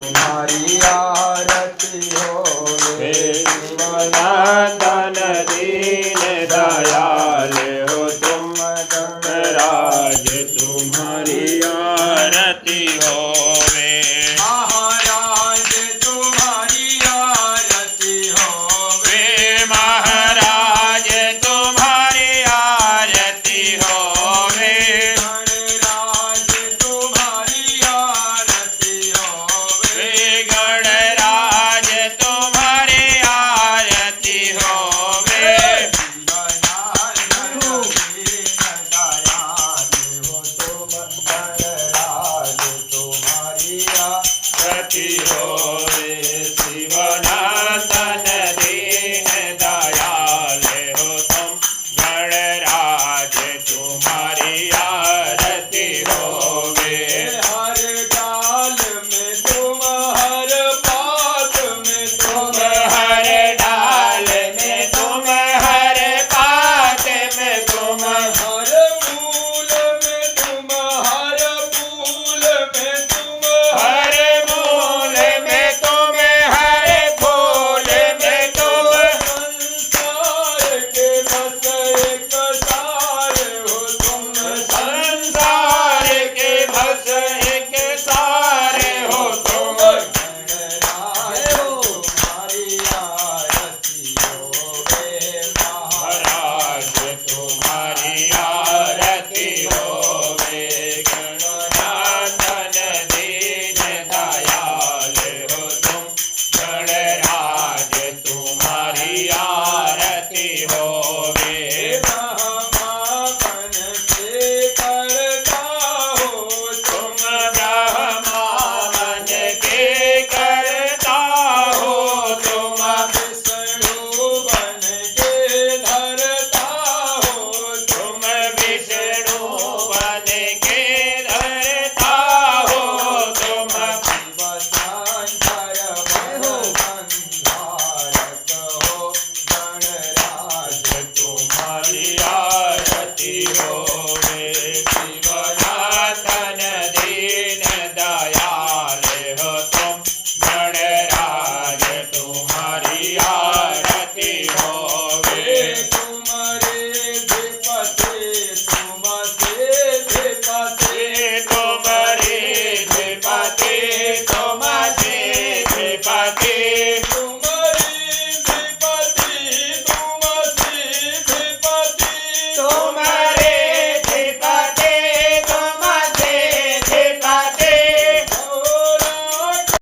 तुम्हारी आरती होवे। शिवनंदन दीन दयाल हो तुम धर्मराज तुम्हारी आरती होवे। महाराज तुम्हारी आरती होवे। महाराज तुम्हारी आरती होवे। गणराज तुम्हारी आरती होवे। गणराज तुम्हारी आरती होवे। गणराज तुम्हारी आरती आरती होवे।